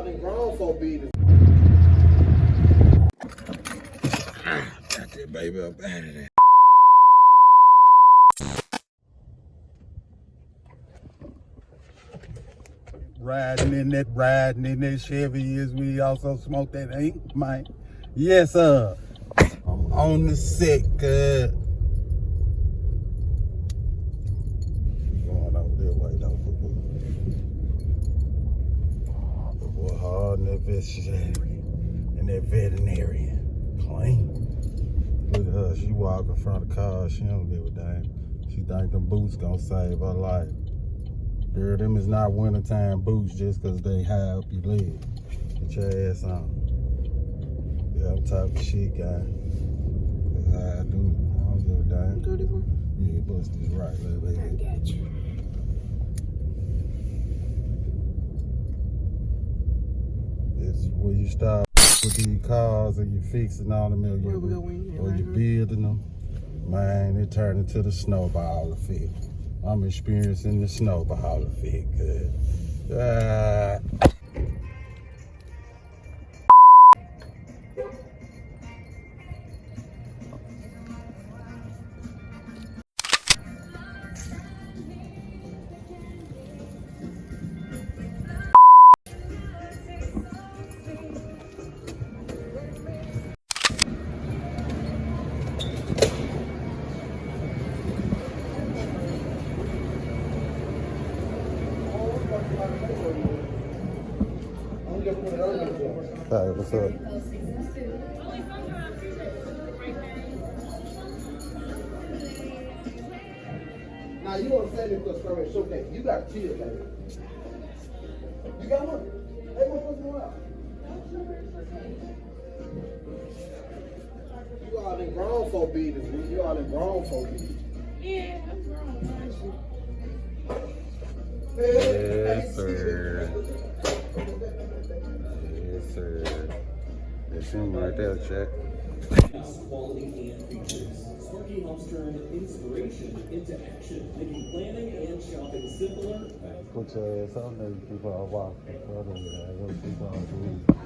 them grown folk business. Got that baby up out of there. Riding in that Chevy as we also smoke that ink, man. Yes, sir. I'm on the set, good. Going over that way, though. The boy hard in that veterinarian. Clean. Look at her, she walk in front of the car, she don't give a damn. She think them boots gonna save her life. Girl, them is not wintertime boots just cause they high up your leg. Get your ass on. Yeah, I'm type of shit, guy. That's how I do it. I don't give a damn. Go this one? Yeah, bust this right, little baby. I got you. It's where you start with these cars and you fixing all them, or you building them. Man, it turned into the snowball effect. I'm experiencing the snowball effect, good. Hey, what's up? Now you want to say this because it's okay. You got chill, baby. You got one? Hey, what's going on? You all in grown folk business. You all in grown folk business. Yeah, I'm grown. Yes, sir. Yes, sir. That's him right there, Jack. Quality and features. Sparky helps turn inspiration into action, making planning and shopping simpler. Put your ass on there, people are walking.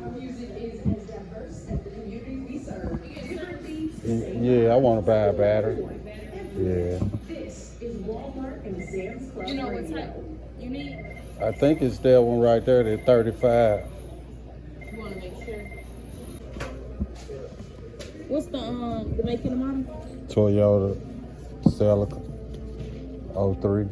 Our music is as diverse as the community we serve. Yeah, I want to buy a battery. Yeah. This is Walmart and Sam's Club. You know what type you need? I think it's that one right there, that 35. You want to make sure. What's the make and the model? Toyota Celica 03.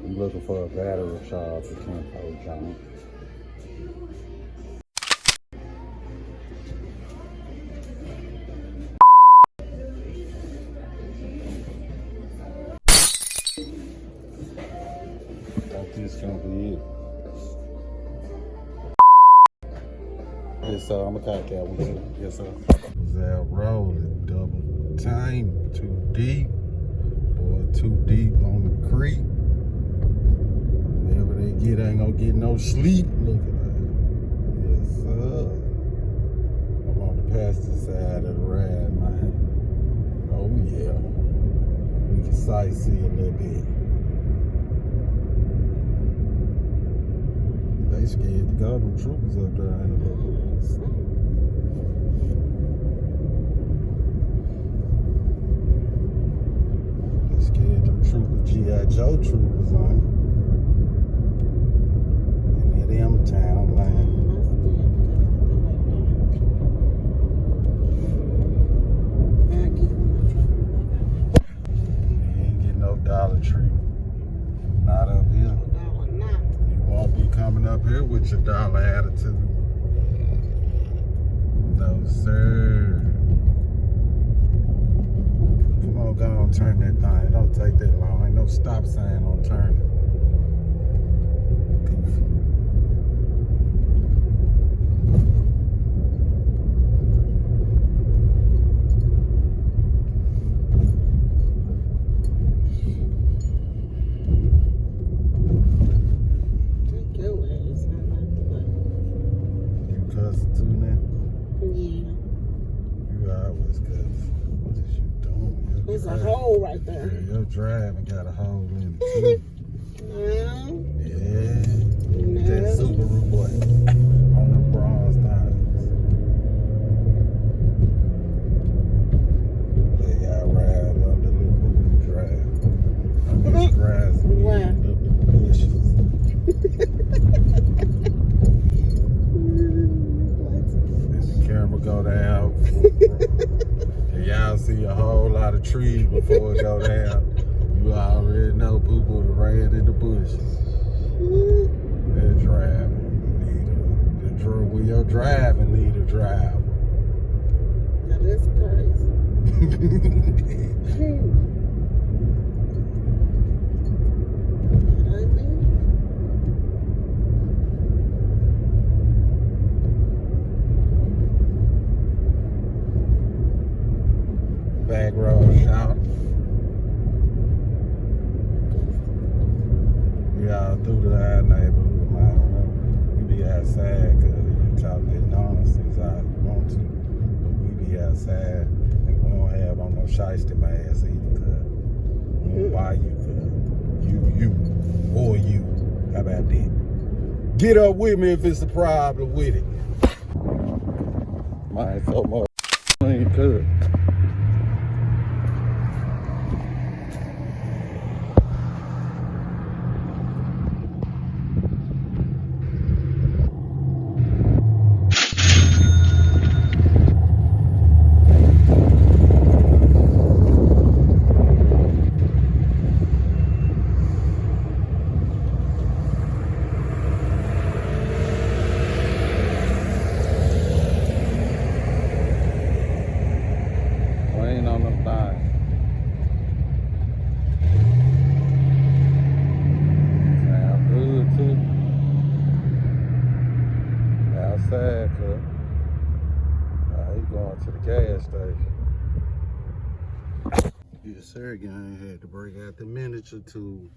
I'm looking for a battery charge for 24 John. I think this gonna be it. Yes, sir. I'm gonna cop that one too. Yes, sir. Was that rolling? Double time. Too deep. Boy, too deep on the creek. Whenever they get, ain't gonna get no sleep. Look at that. Yes, sir. I'm on the passenger side of the ride, man. Oh, yeah. We can sightsee a little bit. They scared to go. Them troopers up there ain't a little bit. They scared them troopers, G.I. Joe troopers on. In that M-Town line. You ain't getting no Dollar Tree. Not up here. You won't be coming up here with your dollar attitude. No, sir. Come on, go on, turn that thing. It don't take that long. Ain't no stop sign on turning. Goofy. driving got a hole in it too. No. Yeah. No. That Subaru boy on the bronze tires. Let y'all ride on the little boo drive. On this grass Why? up in the bushes. And the camera go down. And y'all see a whole lot of trees before it go down. You already know people that ran in the bushes. They're driving. When you're driving, need a driver. Now that's crazy. Back road out. We all through the our neighborhood, man. We be outside because you talk that nonsense how you want to. But we be outside and we don't have on no shiesty mask either because we don't buy you or you. How about that? Get up with me if it's a problem with it. Man, so much ain't good. Rain on them thighs. Sound good too. Outside, cuz. He going to the gas station. Yes, sir, gang. Had to break out the miniature tool.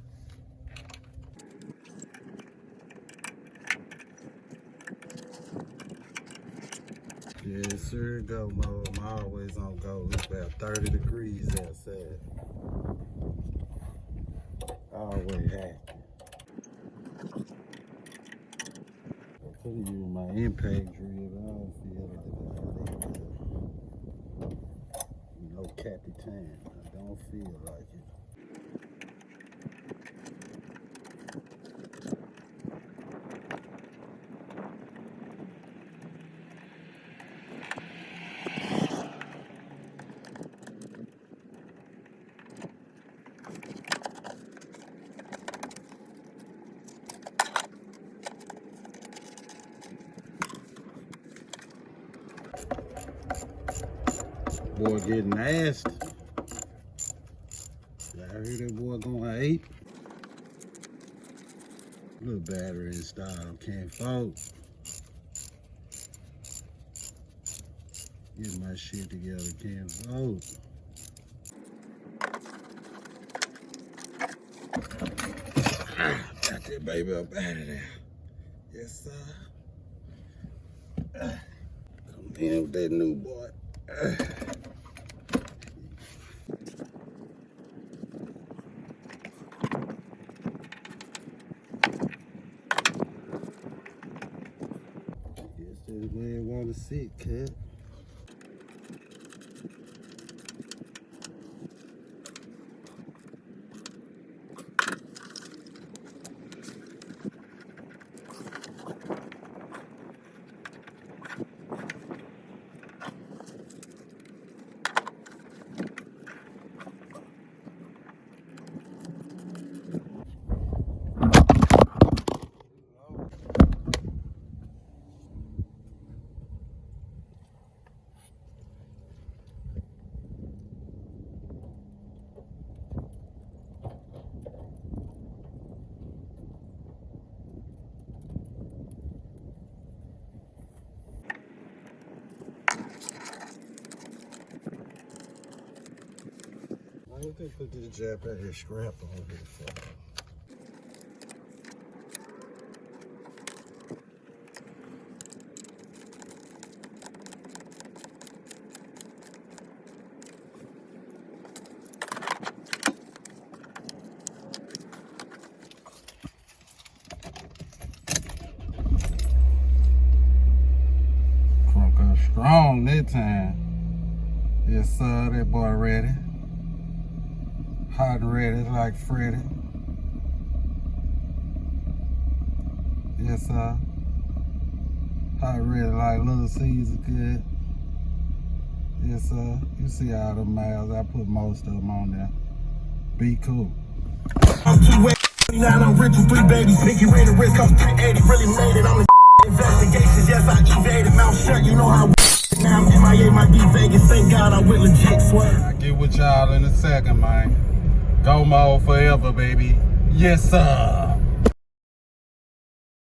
Yes, sir, go mode. I'm always on go. It's about 30 degrees outside. Always happy. I could use my impact drill, but I don't feel like it. No Capitan. I don't feel like it. Boy getting nasty. Y'all hear that boy going 8? Little battery installed, can't fold. Get my shit together, can't fold. Got that baby up out of there. Yes, sir. Come in with that new boy. Guess that's where I want to sit, cat. Why don't they put this Japanese scrap on here for? Strong that time. Yes, sir, that boy ready. Hot and ready like Freddy. Yes, sir. Hot and ready like Little Caesar good. Yes, sir. You see all the miles. I put most of them on there. Be cool. I'm 289, I'm rich with 3 babies. Pinky ring the risk, I'm 380. Really made it. I'm the investigations. Yes, I evaded. Mouth shut, you know how now I'm MIA, my D Vegas. Thank God I went legit, swear. I get with y'all in a second, man. Go mode forever, baby. Yes, sir.